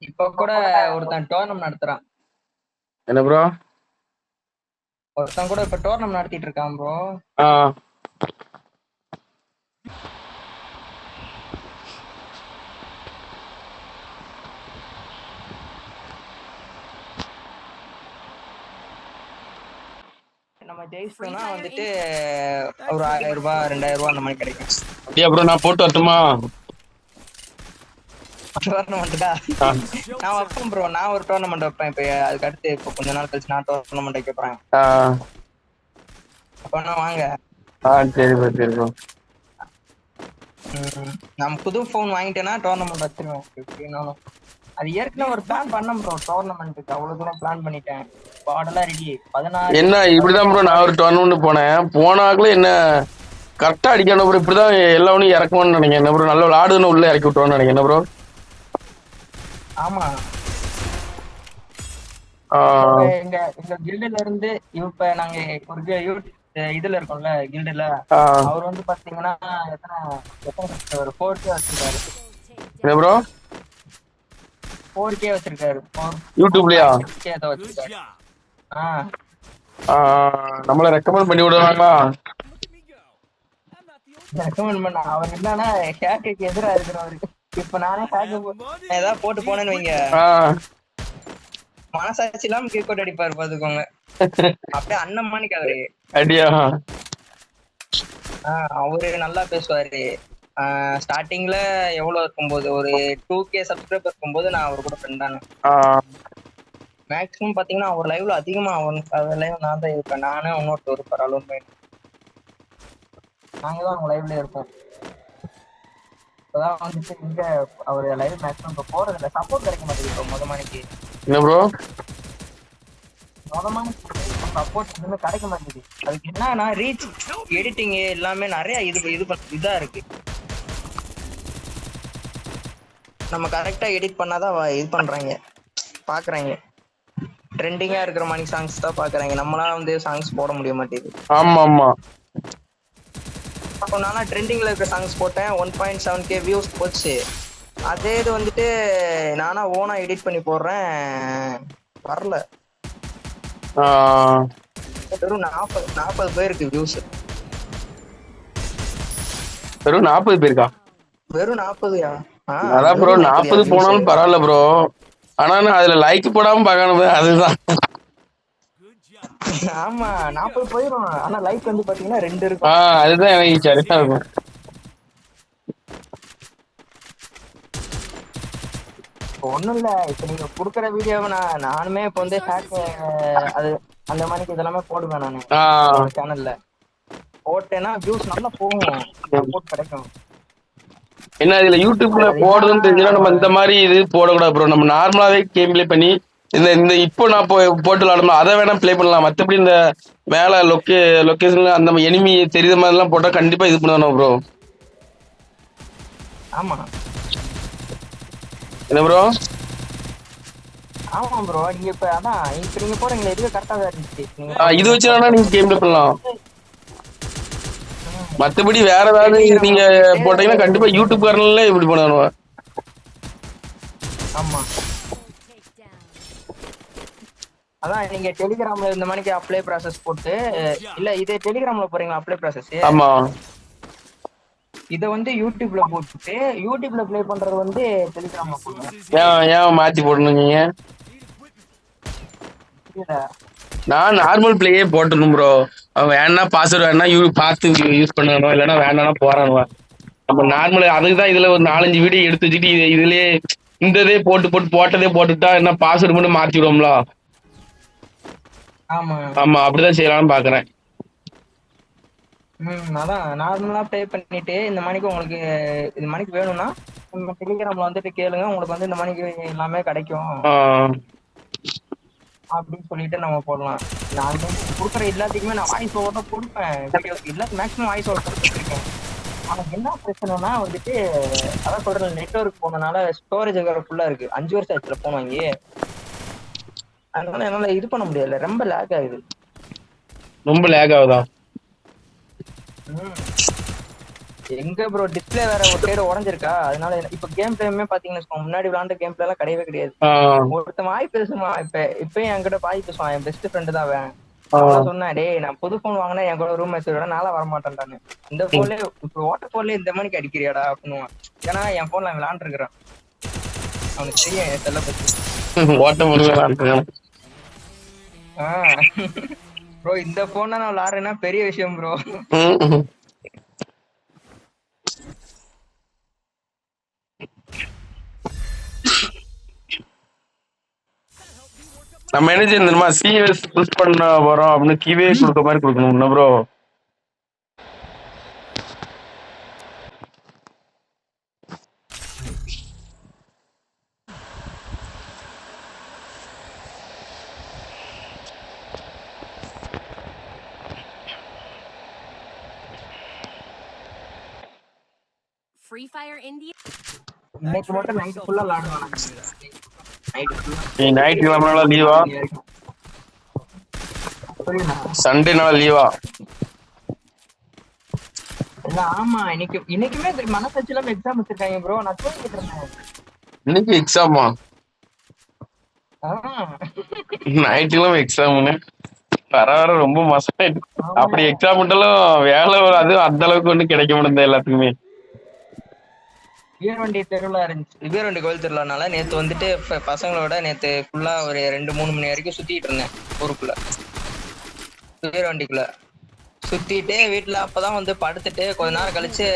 இப்ப கூட ஒருத்தன் டோர்னமெண்ட் நடத்துறான். என்ன ப்ரோ? ஒருத்தன் கூட இப்ப டோர்னமெண்ட் நடத்திட்டு இருக்கான் ப்ரோ. நம்ம ஜெயிச்சோம்னா வந்துட்டு ஒரு 1000 ரூபாய் 2000 ரூபாய் அந்த மாதிரி கிடைக்கும். அப்படியா ப்ரோ? நான் போட்டு வரட்டுமா டோர்னமெண்ட்டா? நான் வைப்பேன் ப்ரோ. நான் ஒரு டோர்னமெண்ட் வைப்பேன். இப்ப அதுக்கு அடுத்து இப்ப கொஞ்ச நாள் கழிச்சு நான் டோர்னமெண்ட் வைக்க போறேன். அப்ப வாங்க. சரி ப்ரோ சரி ப்ரோ. நம்ம புது போன் வாங்கிட்டேன்னா டோர்னமெண்ட் வச்சிருவேன் எப்படின்னாலும். அது ஏற்கனவே ஒரு பிளான் பண்ணேன் ப்ரோ. டோர்னமெண்ட்டுக்கு அவ்வளவு தூரம் பிளான் பண்ணிட்டேன். பாடெல்லாம் ரெடி 16. என்ன இப்படிதான் ப்ரோ? நான் ஒரு டோர்னமெண்ட் போனாக்குள்ள என்ன கரெக்டா அடிக்கணும் ப்ரோ. இப்படிதான் எல்லாவனையும் இறக்கணும்னு நினைக்கிறேன். என்ன ப்ரோ? நல்ல ஆடுன்னு உள்ள இறக்கி விட்டுருவோம்னு நினைக்கிறேன். என்ன ப்ரோ? ஆமா. எங்க கில்டுல இருந்து இப்ப நாங்க ஒரு இதுல இருக்கோம்ல கில்டுல. அவர் வந்து பாத்தீங்கன்னா எத்தனை 4K வச்சிருக்காரு. என்ன ப்ரோ? 4K வச்சிருக்காரு. யூடியூப்லயா? வச்சிருக்காரு. நம்மள ரெக்கமெண்ட் பண்ணி விடுவாங்களா? ரெக்கமெண்ட் பண்ண அவர் என்னன்னா ஹேக்குக்கு எதிராக இருக்கிறவருக்கு. இப்ப நானே ஹேக்கு ஏதாவது போட்டு போனேன்னு வைங்க, மனசாட்சி இல்லாம கிக் அவுட் அடிப்பாரு பாத்துக்கோங்க. அப்படியே அண்ணன் மாணிக்கு அவரு அடியா. அவரு நல்லா பேசுவாரு. ஸ்டார்டிங்ல எவ்வளவு இருக்கும்போது ஒரு 2K சப்ஸ்கிரைபர் இருக்கும்போது நான் அவர் கூட ஃப்ரெண்டானு. மேக்ஸிமம் பாத்தீங்கன்னா அவர் லைவ்ல அதிகமா லைவ் நான் தான் இருப்பேன். நானே இன்னொருத்தர் இருப்பார் அலோன் பையன். நாங்க தான் அவங்க லைவ்ல இருப்போம். இப்பதான் வந்துட்டு இங்க அவர் லைவ் மேக்ஸிமம் இப்ப போறது இல்லை. சப்போர்ட் கிடைக்க மாட்டேங்குது முத மணிக்கு. என்ன ப்ரோ? சப்போர்ட் எதுவுமே கிடைக்க மாட்டேங்குது. அதுக்கு என்னன்னா ரீச் எடிட்டிங் எல்லாமே நிறைய இதா இருக்கு. நம்ம கரெக்டா எடிட் பண்ணாதான் இது பண்றாங்க பாக்குறாங்க. ட்ரெண்டிங்கா இருக்கிற மாதிரி சாங்ஸ் தான் பாக்குறாங்க. நம்மளால வந்து சாங்ஸ் போட முடிய மாட்டேங்குது. ஆமா ஆமா. அப்போ நானா ட்ரெண்டிங்ல இருக்க சாங்ஸ் போட்டேன். 1.7K வியூஸ் போச்சு. அதே இது வந்துட்டு நானா ஓனா எடிட் பண்ணி போடுறேன், வரல. வெறும் 40 பேருக்கு வியூஸ். வெறும் 40 பேருக்கா? வெறும் 40யா? அதான் ப்ரோ 40 போனாலும் பரவாயில்ல ப்ரோ. ஆனா அதுல லைக் போடாம பார்க்கணும். அதுதான். ஆமா 40 போயிடும். ஆனா லைக் வந்து பாத்தீங்கன்னா 2 இருக்கும். அதுதான் எனக்கு சரியா இருக்கும். ஒண்ணும் இல்ல. இப்ப நீங்க குடுக்கற வீடியோவை நானுமே இப்ப வந்து அது அந்த மாதிரி இதெல்லாமே போடுவேன் நானு சேனல்ல. போட்டேன்னா வியூஸ் நல்லா போகும், சப்போர்ட் கிடைக்கும். என்ன இதுல யூடியூப்ல போடுறதுன்னு தெரிஞ்சுன்னா நம்ம இந்த மாதிரி இது போடக்கூடாது ப்ரோ. நம்ம நார்மலாவே கேம் பிளே பண்ணி இந்த இப்போ நான் போட்டு விளாடணும் அதை வேணா பிளே பண்ணலாம். மற்றபடி இந்த மேல லொக்கேஷன்ல அந்த எனிமி தெரியுற மாதிரி எல்லாம் போட்டா கண்டிப்பா இது பண்ணணும் ப்ரோ. ஆமா என்ன ப்ரோ? ஆமா ப்ரோ. நீங்க இப்ப அதான் இப்ப நீங்க போறீங்களா, இதுவே கரெக்டா தான் இருந்துச்சு. இது வச்சுனா நீங்க கேம் பிளே பண்ணலாம். மத்தபடி வேற ஏதாவது நீங்க போட்டீங்கன்னா கண்டிப்பா யூடியூப் காரன்ல இப்படி பண்ணணும். ஆமா அதான் நீங்க டெலிகிராம்ல இந்த மணிக்கு அப்ளை ப்ராசஸ் போட்டு இல்ல இதே டெலிகிராம்ல போறீங்களா அப்ளை ப்ராசஸ்? ஆமா. இத வந்து யூடியூப்ல போட்டுட்டு யூடியூப்ல ப்ளே பண்றது வந்து டெலிகிராம்ல போடுங்க. ஏன் மாத்தி போடணுங்க? நான் நார்மல் பிளேயே போட்டுணும் ப்ரோ. அவன் வேணா பாஸ்வேர்டு வேணா பார்த்து யூஸ் பண்ணணும், இல்லைன்னா வேணா போறானுவா. நம்ம நார்மல் அதுக்கு தான் இதுல ஒரு 4-5 வீடியோ எடுத்து வச்சுட்டு இதுலயே இந்த போட்டதே போட்டுட்டா என்ன பாஸ்வேர்டு மட்டும் மாத்தி விடுவோம்ல. ஆமா அப்படிதான் செய்யலாம்னு பாக்குறேன். அதான் நார்மலா ப்ளே பண்ணிட்டு இந்த மணிக்கு உங்களுக்கு இந்த மணிக்கு வேணும்னா நம்ம டெலிகிராம்ல வந்துட்டு கேளுங்க, உங்களுக்கு வந்து இந்த மணிக்கு எல்லாமே கிடைக்கும் அப்படின்னு சொல்லிட்டு நம்ம போடலாம். நான் கொடுக்குற எல்லாத்துக்குமே நான் வாய்ஸ் ஓவர் தான் கொடுப்பேன். வீடியோக்கு எல்லாத்துக்கும் மேக்ஸிமம் வாய்ஸ் ஓவர் கொடுத்துருக்கேன். ஆனா என்ன பிரச்சனைனா வந்துட்டு அதான் சொல்றேன், நெட்வொர்க் போனனால ஸ்டோரேஜ் ஃபுல்லா இருக்கு. 5 வருஷம் ஆச்சுல போன் வாங்கி. அதனால என்னால இது பண்ண முடியல, ரொம்ப லேக் ஆகுது. ரொம்ப லேக் ஆகுதா? எங்க ப்ரோ டிஸ்பிளே வேற ஒரு சைடு உடஞ்சிருக்கா, அதனால இப்ப கேம் டைமே பாத்தீங்கன்னு வச்சுக்கோங்க, முன்னாடி விளாண்ட கேம் பிளே எல்லாம் கிடையவே கிடையாது. ஒருத்தன் வாய் பேசுவான், இப்பயும் என்கிட்ட வாய் பேசுவான், என் பெஸ்ட் ஃப்ரெண்டு தான் அவன். அவன் சொன்னான், டேய் நான் புது போன் வாங்கினா என் கூட ரூம் மேட்ச் விட நாளா வரமாட்டேன்டான்னு. இந்த போன்ல இப்ப ஓட்ட போன்ல இந்த மணிக்கு அடிக்கிறியாடா அப்படின்னுவான். ஏன்னா என் போன்ல அவன் விளாண்டுருக்கான், அவனுக்கு தெரியும் என் செல்ல பத்தி. ஓட்ட முடியல. ப்ரோ இந்த போன்ல நான் விளாடுறேன்னா பெரிய விஷயம் ப்ரோ. நம்ம என்ன தெரியுமா சிஎஸ் புஷ் பண்ண போறோம் அப்படின்னு கீவே கொடுக்க மாதிரி கொடுக்கணும் ப்ரோ. Free Fire India. இன்னைக்கு மட்டும் நைட் ஃபுல்லா விளையாடுவாங்க. நைட் கிளம்பனால லீவா? சண்டேனால லீவா? இல்ல ஆமா, இன்னைக்குமே மனசாட்சியில எக்ஸாம் வச்சிருக்காங்க ப்ரோ. நான் தூங்கிட்டு இருந்தேன். இன்னைக்கு எக்ஸாமா? நைட்லாம் எக்ஸாமுன்னு வர வர ரொம்ப மோசம். அப்படி எக்ஸாம் மட்டும் வேலை அது அந்த அளவுக்கு ஒண்ணு கிடைக்க முடியாது எல்லாத்துக்குமே. வீரவண்டி தெருவில் இருந்துச்சு, வீரவண்டி கோயில் திருவிழானால நேற்று வந்துட்டு பசங்களோட நேற்று ஃபுல்லா ஒரு 2-3 மணி வரைக்கும் சுத்திட்டு இருந்தேன் ஊருக்குள்ள. வீரவண்டிக்குள்ள சுத்திட்டு வீட்டுல அப்பதான் வந்து படுத்துட்டு கொஞ்ச நேரம் கழிச்சு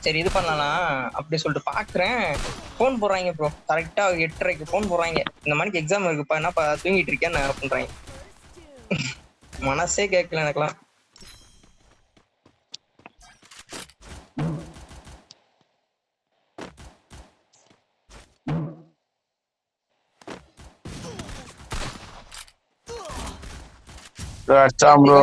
சரி இது பண்ணலாம் அப்படி சொல்லிட்டு பாக்குறேன், போன் போடுறாங்க ப்ரோ. கரெக்டா 8:30க்கு போன் போடுறாங்க, இந்த மணிக்கு எக்ஸாம் இருக்குப்பா, என்னப்பா தூங்கிட்டு இருக்கேன் அப்படின்றாங்க. மனசே கேட்கல எனக்குலாம். ப்ரோ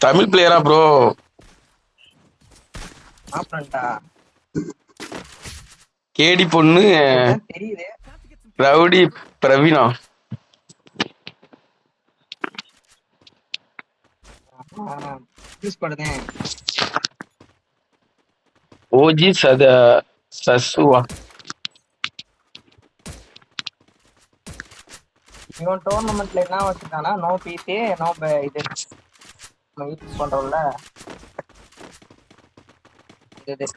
தமிழ் பிளேயரா ப்ரோ? கேடி பொண்ணு தெரியுது, ரவுடி பிரவீனா. ஓஜி சசுவா. இவன் டோர்னமெண்ட்ல என்ன வச்சுட்டானா, நோ பிசி நோ இது நம்ம யூஸ் பண்றோம்ல இது.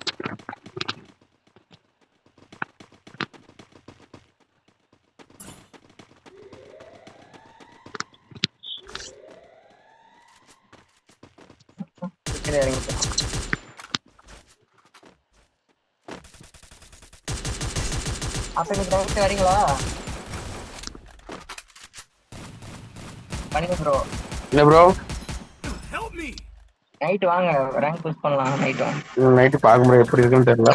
அப்ப நீங்க நைட் வரீங்களா? பண்ணி ப்ரோ. இல்ல ப்ரோ நைட் வாங்க, ரேங்க் புஷ் பண்ணலாம். நைட் வாங்க. நைட் பாக்க முடியும், எப்படி இருக்குன்னு தெரியல.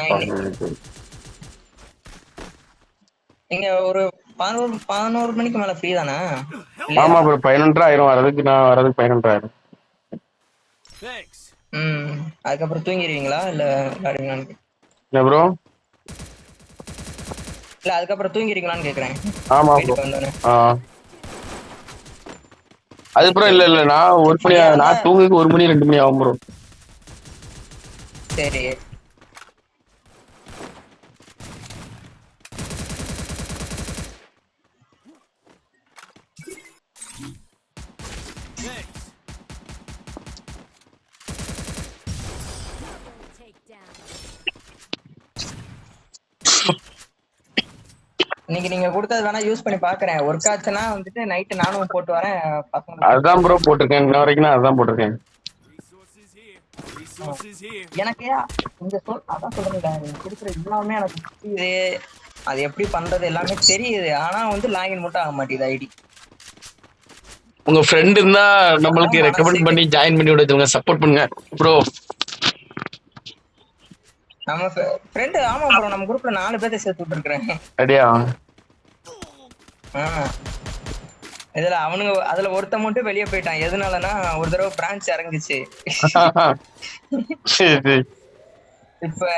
நீங்க ஒரு 11 மணிக்கு மேல ஃப்ரீ தானே? ஆமா ப்ரோ, 11:30 ஆயிரும் வரதுக்கு. நான் வரதுக்கு 11:30 ஆயிரும். அதுக்கப்புறம் தூங்கிடுவீங்களா இல்ல விளையாடுவீங்களான்னு? என்ன ப்ரோ? இல்ல அதுக்கப்புறம் தூங்கிடுவீங்களான்னு கேக்குறேன். ஆமா ப்ரோ. அதுக்கப்புறம் இல்ல நான் ஒரு மணி, நான் தூங்குறதுக்கு 1 மணி 2 மணி ஆகும் ப்ரோ. சரி நீங்க கொடுத்தது வேணா யூஸ் பண்ணி பாக்குறேன். ஒர்க் ஆச்சுன்னா வந்துட்டு நைட் நானும் போட்டு வரேன் பசங்க. அதுதான் ப்ரோ போட்டிருக்கேன், இன்ன வரைக்கும் நான் அதான் போட்டிருக்கேன். எனக்கு இந்த அதான் சொல்றேன், நீங்க கொடுக்குற எல்லாமே எனக்கு புரியுது, அது எப்படி பண்றது எல்லாமே தெரியுது. ஆனா வந்து லாகின் மட்டும் ஆக மாட்டேங்குது ஐடி. உங்க ஃப்ரெண்ட் இருந்தா நம்மளுக்கு ரெக்கமெண்ட் பண்ணி ஜாயின் பண்ணி விடுங்க, சப்போர்ட் பண்ணுங்க ப்ரோ. நம்ம ஃப்ரெண்ட் ஆமா ப்ரோ, நம்ம குரூப்ல 4 பேரை சேர்த்து விட்டுருக்கேன். அப்படியா? இதுல அவனுங்க அதுல ஒருத்த மட்டும் வெளியே போயிட்டான். எதனாலனா ஒரு தடவை பிரான்ச் இறங்குச்சு. இப்ப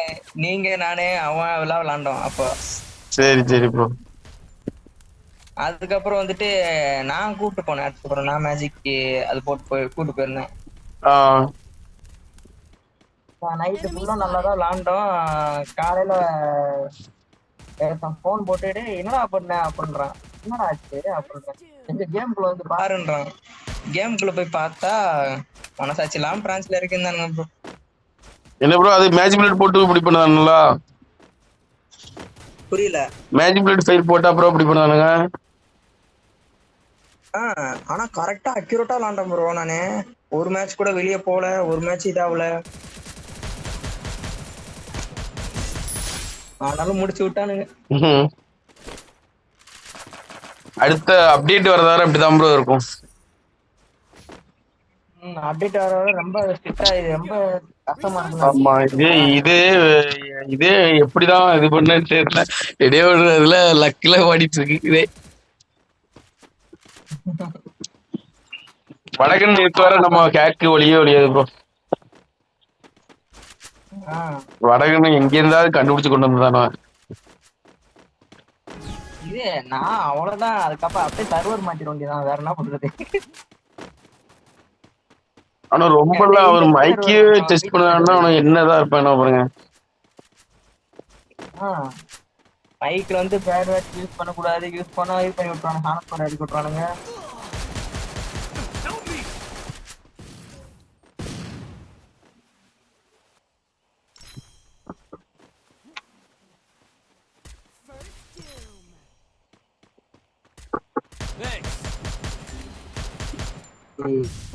நீங்க நானே அவன் எல்லாம் விளாண்டோம். அப்போ சரி சரி ப்ரோ. அதுக்கப்புறம் வந்துட்டு நான் கூப்பிட்டு போனேன். அதுக்கப்புறம் நான் மேஜிக் அது போட்டு கூப்பிட்டு போயிருந்தேன். நைட்டு ஃபுல்லா நல்லாதான் விளாண்டோம். காலையில போன் போட்டுட்டு என்னடா பண்ண அப்படின்றான். என்னடா ஆச்சு அப்படின்றேன். எங்க கேம்குள்ள வந்து பாருன்றான். கேம்குள்ள போய் பார்த்தா மனசாட்சி இல்லாம பிரான்ஸ்ல இருக்குந்தானுங்க ப்ரோ. என்ன ப்ரோ அது மேஜிக் பிளேட் போட்டு இப்படி பண்ணானுங்களா? புரியல. மேஜிக் பிளேட் ஃபைல் போட்டா அப்புறம் இப்படி பண்ணானுங்க. ஆனா கரெக்டா அக்யூரேட்டா விளாண்டேன் ப்ரோ. நானு ஒரு மேட்ச் கூட வெளியே போல, ஒரு மேட்ச் இதாகல. ஆனாலும் முடிச்சு விட்டானுங்க. அடுத்த அப்டேட் வரதார அப்படிதான் ப்ரோ இருக்கும். அப்டேட் வர ரொம்ப ஸ்ட்ரிக்டா, இது ரொம்ப கஷ்டமா ஆமா இருக்கு. இது இது எப்படிதான் இது பண்ணு தெரியல. இடையே ஒரு இதுல லக்கில ஓடிட்டு இருக்கு இதே. வடகன் நேற்று வர நம்ம கேக்கு ஒளியாது ப்ரோ. வடகன் எங்க இருந்தாலும் கண்டுபிடிச்சு கொண்டு வந்தானோ. இது நான் அவ்வளவுதான். அதுக்கப்புறம் அப்படியே சர்வர் மாத்திர வேண்டியதான். வேற என்ன பண்றது? ஆனா ரொம்ப எல்லாம் அவர் மைக்கே டெஸ்ட் பண்ணாருன்னா அவனுக்கு என்னதான் இருப்பான் பாருங்க. மைக்ல வந்து பேட் வேர்ட்ஸ் யூஸ் பண்ணக்கூடாது. யூஸ் பண்ணா இது பண்ணி விட்டுறானுங்க. ஹானஸ் பண்ண அடிக்க விட்டுறானுங்க.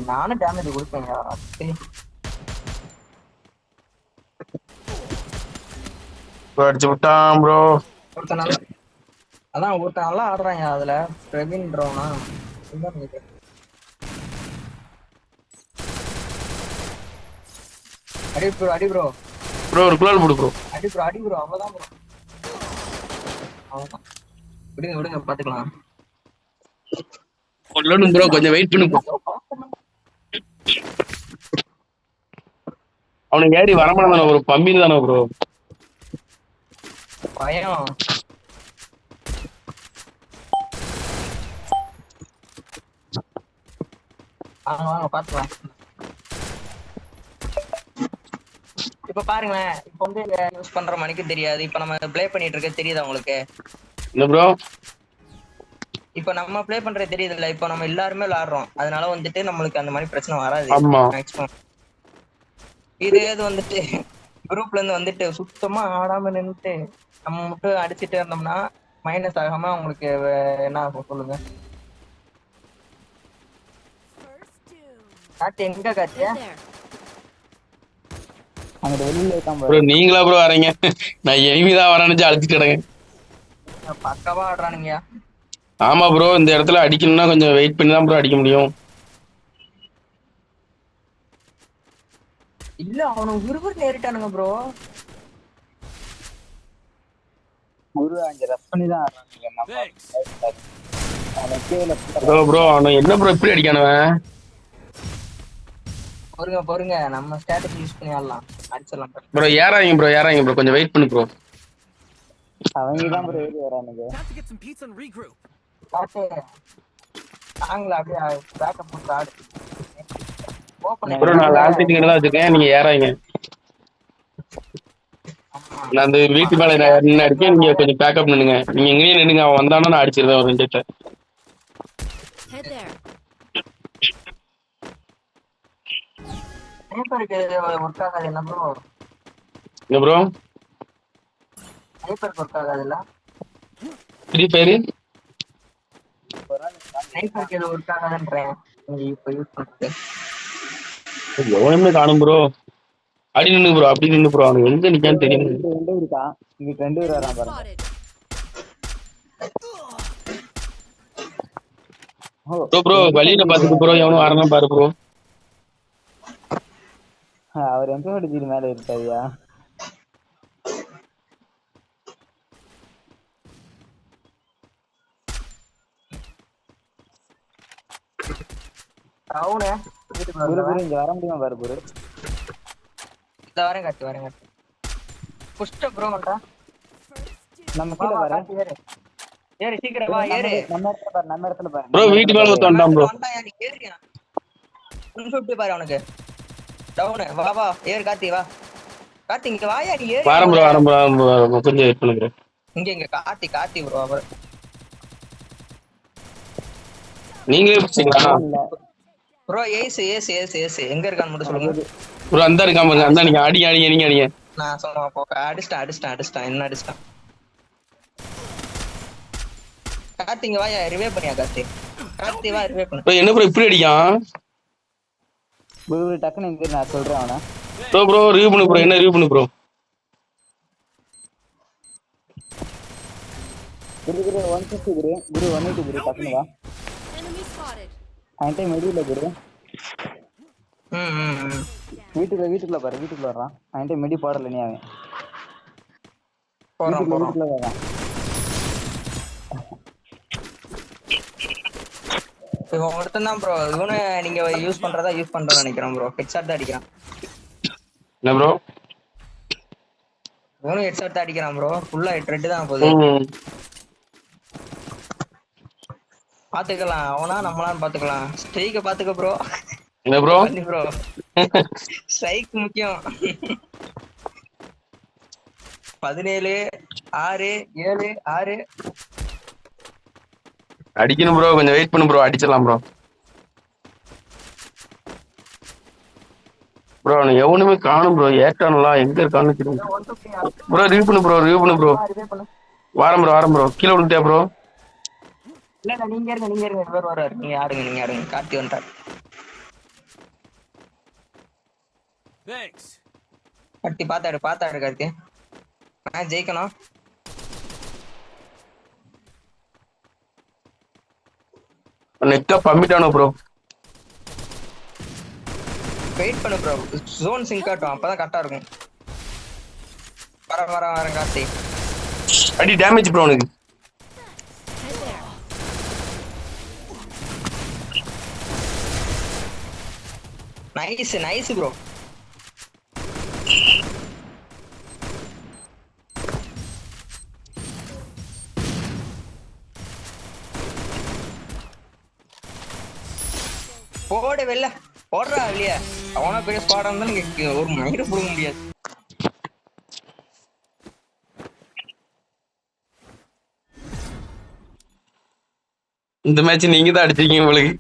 நானும் டேமேஜ் கொடுப்பேங்க. அடிச்சு விட்டான் ப்ரோ. அதான் ஒருத்தன் நல்லா ஆடுறாங்க அதுல. பிரவீன்ன்றவனா அடி ப்ரோ, அடி ப்ரோ. ப்ரோ ஒரு குளால் போடு ப்ரோ. அடி ப்ரோ, அடி ப்ரோ. அவ்வளவுதான் ப்ரோ. அவ்வளவுதான். விடுங்க விடுங்க பாத்துக்கலாம். கொல்லணும் ப்ரோ, கொஞ்சம் வெயிட் பண்ணு ப்ரோ. அவனுக்கு ஏறி வரமாட்டான தானே ப்ரோ, பம்பின்னு தானே ப்ரோ பயம். வாங்க வாங்க பாத்துக்கலாம். இப்ப பாருங்களேன், இப்ப வந்து யூஸ் பண்ற மணிக்கு தெரியாது. இப்ப நம்ம ப்ளே பண்ணிட்டு இருக்க தெரியுதா உங்களுக்கு? இல்ல ப்ரோ. இப்ப நம்ம ப்ளே பண்றது தெரியுது இல்ல. இப்ப நம்ம எல்லாருமே விளையாடுறோம். அதனால வந்துட்டு நம்மளுக்கு அந்த மாதிரி பிரச்சனை வராது மேக்ஸிமம். இது வந்துட்டு குரூப்ல இருந்து வந்துட்டு சுத்தமா ஆடாம நின்றுட்டு நம்ம மட்டும் அடிச்சுட்டு இருந்தோம்னா மைனஸ் ஆகாம உங்களுக்கு என்ன ஆகும் சொல்லுங்க? காட்டு எங்க காட்டு? அங்க வெளியில இருக்கான் ப்ரோ. நீங்களா ப்ரோ வரீங்க? நான் எனிமிதான் வரேன்னு அழைச்சிட்டு கிடங்க. பக்காவா ஆடுறானுங்க. ஆமா ப்ரோ, இந்த இடத்துல அடிக்கணும்னா கொஞ்சம் வெயிட் பண்ணி தான் ப்ரோ அடிக்க முடியும். இல்ல அவனுக்கு விறுவிறு நேரிட்டானுங்க ப்ரோ. ப்ரோ அவன் என்ன ப்ரோ இப்படி அடிக்கானவன்? பொறுங்க பொறுங்க, நம்ம ஸ்ட்ராட்டஜி யூஸ் பண்ணி ஆடலாம். அடிச்சிடலாம் ப்ரோ. ஏறாங்க ப்ரோ, ஏறாங்க ப்ரோ, கொஞ்சம் வெயிட் பண்ணு ப்ரோ. அவங்க தான் ப்ரோ ஏறி வரானுங்க. பாத்து நாங்கள அப்படியே பேக்கப் பண்ணி ஆடு. ப்ரோ நான் லாஸ்ட் கிட்ட தான் வச்சிருக்கேன், நீங்க ஏறாங்க. நான் அந்த வீட்டு மேல நின்று அடிக்கேன், நீங்க கொஞ்சம் பேக்கப் நின்னுங்க. நீங்க எங்கேயும் நின்னுங்க, அவன் வந்தானா நான் அடிச்சிருந்தேன் ஒரு 2 ஒர்க் ஆகாது என்ன ப்ரோ? என்ன ப்ரோ? ஸ்னைப்பருக்கு ஒர்க் ஆகாதுல்ல? ஃப்ரீ ஃபயர் ஸ்னைப்பருக்கு எது ஒர்க் ஆகாதுன்றேன். நீங்க இப்ப யூஸ் பண்றது எவனுமே காணும் ப்ரோ. அடி நின்னு ப்ரோ, அப்படி நின்னு ப்ரோ. அவனுக்கு எங்க நிக்கான்னு தெரியும். ரெண்டு இருக்கான் இங்க, 2 பேர் வரான் பாருங்க. ப்ரோ ப்ரோ வழியில பாத்துட்டு ப்ரோ, எவனும் வரணும் பாரு ப்ரோ. அவர் எங்க அடிச்சிட்டு மேல இருக்காயா? டவுனே இங்க வர முடியுமா பாரு ப்ரோ. இந்த வரேன் காட்டு, வரேன் காட்டு. புஷ்ட ப்ரோ வந்தா நம்ம வா கீழே வா பாரு. கார்த்தி ஏறு ஏறு சீக்கிரம் வா ஏறு நம்ம இடத்துல பாரு, நம்ம இடத்துல பாரு, ப்ரோ நம்ம வீட்டு இடத்துல மேல பாரு. வந்துட்டான் ப்ரோ. வந்துட்டாயா நீ ஏறியா 150 பாரு அவனுக்கு டவுனு வா வா ஏறு கார்த்தி வா கார்த்தி இங்க வாயா நீ ஏறியா வாரம் ப்ரோ முத வாரம் ப்ரோ வாரம் bro, வாரம் bro. கொஞ்சம் வெயிட் பண்ணுங்க. இங்க கார்த்தி கார்த்தி ப்ரோ அவர் நீங்களே பிடிச்சிங்களா இல்ல ப்ரோ ஏசு எங்க இருக்கான்னு மட்டும் சொல்லுங்க ப்ரோ? அந்த இருக்காம பாருங்க, அந்த நீங்க அடிங்க அடிங்க நீங்க அடிங்க. நான் சொல்லுவேன் போ அடிச்சிட்டான் என்ன அடிச்சிட்டான் கார்த்தி இங்க வாயா ரிவே பண்ணியா கார்த்தி வா ரிவே பண்ணு ப்ரோ என்ன ப்ரோ இப்படி அடிக்கான்? குரு டக்குன்னு இங்க நான் சொல்றேன் அவனை. ப்ரோ ரிவ்யூ பண்ணு ப்ரோ, என்ன ரிவ்யூ பண்ணு ப்ரோ. குரு 150 குரு 180 குரு டக்குன்னு வா. Enemy spotted. அவன்கிட்ட மெடியில குரு. ம் வீட்டுக்குள்ள பாரு, வீட்டுக்குள்ள வர்றான். அவன்கிட்ட மெடி போடல நீ அவன். போறோம் வீட்டுக்குள்ள வர்றான். இவன் ஒருத்தன் தான் ப்ரோ இவனு நீங்க யூஸ் பண்றேன்னு நினைக்கிறேன் ப்ரோ ஹெட்ஷாட் தான் அடிக்கிறான் என்ன ப்ரோ? இவனும் ஹெட்ஷாட் தான் அடிக்கிறான் ப்ரோ ஃபுல்லா ரெட் தான் போகுது பாத்துக்கலாம் அவனா நம்மளான்னு பாத்துக்கலாம் ஸ்ட்ரைக்க பாத்துக்க ப்ரோ என்ன ப்ரோ? பண்ணி ப்ரோ ஸ்ட்ரைக் முக்கியம் 17 6 7 6 அடிக்கணும் ப்ரோ, கொஞ்சம் வெயிட் பண்ணு ப்ரோ, அடிச்சிடலாம் ப்ரோ. ப்ரோ அவனை எவனுமே காணும் ப்ரோ, ஏட்டானலாம் எங்க இருக்கான்னு தெரியும் ப்ரோ. ரிவ்யூ பண்ணு ப்ரோ. வாரம் ப்ரோ கீழே விழுந்தியா ப்ரோ? இல்ல நீங்க இருங்க இவர் வர்றாரு நீங்க ஆடுங்க கார்த்தி வந்துட்டார் கார்த்தி பாத்தாடு கார்த்தி நான் ஜெயிக்கணும் நெக்கா பம்மிட்டானோ ப்ரோ. வெயிட் பண்ணு ப்ரோ ஜோன் சிங்க் ஆட்டும் அப்பதான் கரெக்டா இருக்கும் வரேன் கார்த்தி அடி டேமேஜ் ப்ரோ உனக்கு. நைஸ் ப்ரோ போட வெளில போடுறா வெளிய அவனா பெரிய ஸ்குவாடா இருந்தாலும் இங்க ஒரு மயிரை புடுங்க முடியாது இந்த மேட்ச் நீங்க தான் அடிச்சிருக்கீங்க உங்களுக்கு.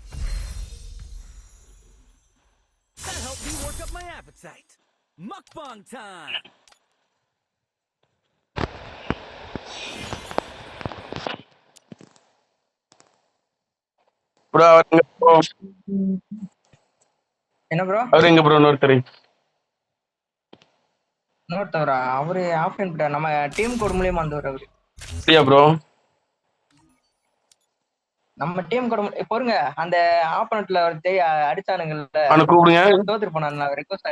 That helped me work up my appetite. Mukbang time. Bro அவருங்க ப்ரோ. என்ன ப்ரோ அவரு எங்க ப்ரோ இன்னொருத்தர்? இன்னொருத்தவரா அவரு ஆஃப்லைன் பிளேயர் நம்ம டீம் கோட் மூலியமா வந்தவர் அவரு அப்படியா ப்ரோ? நம்ம டீம் கோட் பொறுங்க அந்த ஆப்பனட்ல ஒருத்தே அடிச்சானுங்கல்ல அவனை கூப்பிடுங்க. தோத்துட்டு போனான் ரெக்வஸ்ட்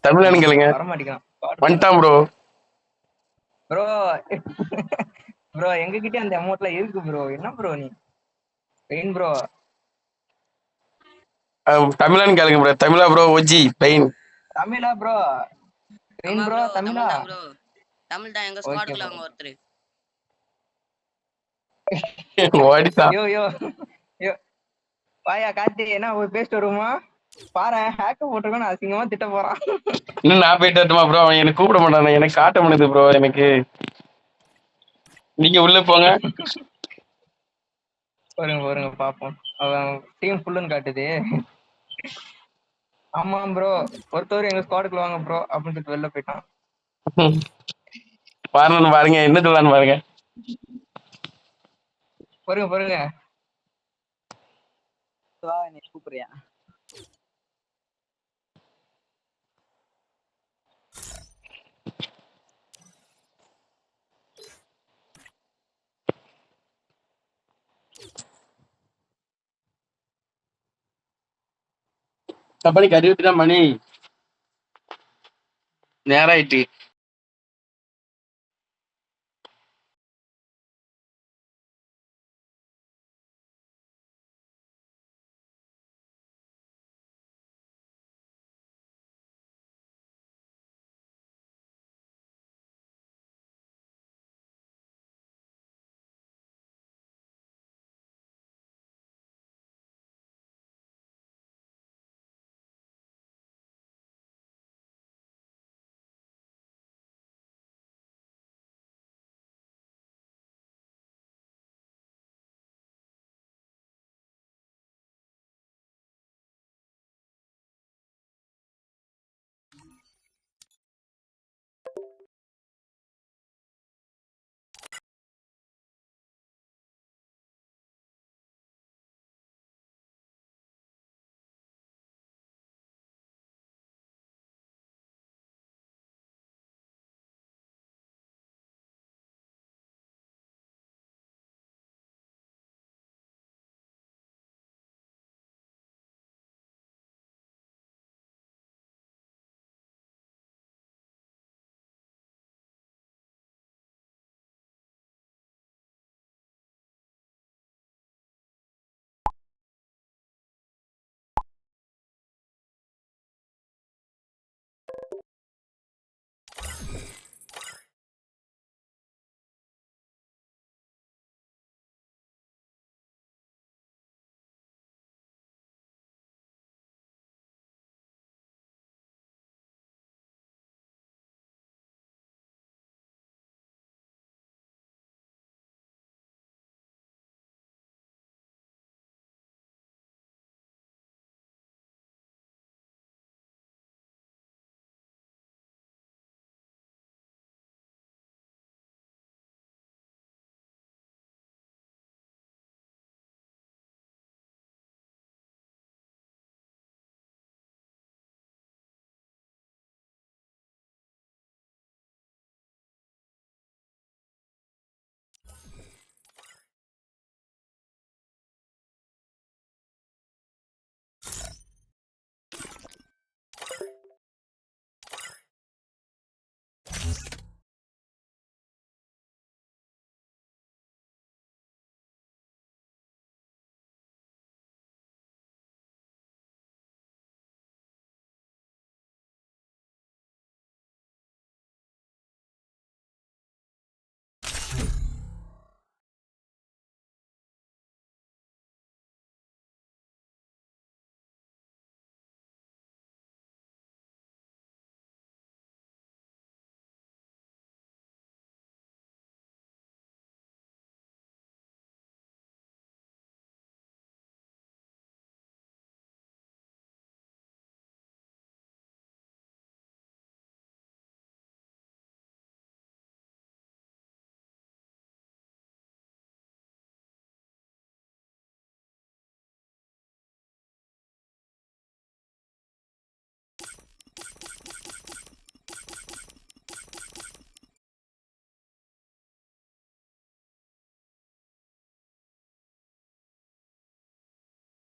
தமிழானு கேளுங்க. வரமாட்டேங்கான் வந்துட்டான் ப்ரோ. ப்ரோ ப்ரோ எங்க கிட்ட அந்த அமௌண்ட்ல இருக்கு ப்ரோ என்ன ப்ரோ நீ பெயின் ப்ரோ தமிழானு கேளுங்க ப்ரோ. தமிழா ப்ரோ ஓஜி பெயின். தமிழா ப்ரோ பெயின் ப்ரோ தமிழா தமிழ் தான் எங்க ஓகே ஸ்குவாடுக்குள்ள அவங்க ஒருத்தர் ஓடிட்டான். யோ யோ யோ வாயா கார்த்தி என்ன ஒரு பேசிட்டு வருமா பாரு ஹேக்க போட்டிருக்கோம் அசிங்கமா திட்ட போறான் இன்னும் நான் போயிட்டு வரட்டுமா ப்ரோ? அவன் எனக்கு கூப்பிட மாட்டான், எனக்கு காட்ட முடியுது ப்ரோ எனக்கு. நீங்க உள்ள போங்க. பாருங்க பாப்போம் அவன் டீம் ஃபுல்லுன்னு காட்டுது ஆமா ப்ரோ ஒருத்தவர் எங்க ஸ்குவாடுக்குள்ள வாங்க ப்ரோ அப்படின்னு சொல்லிட்டு வெளில போயிட்டான் பாருங்க என்ன சொல்லலான்னு பாருங்க. பாருங்க வா நீ கூப்பிடுறியா? கபடி கறி விட்டுதான் மணி நேரம் ஆயிட்டு.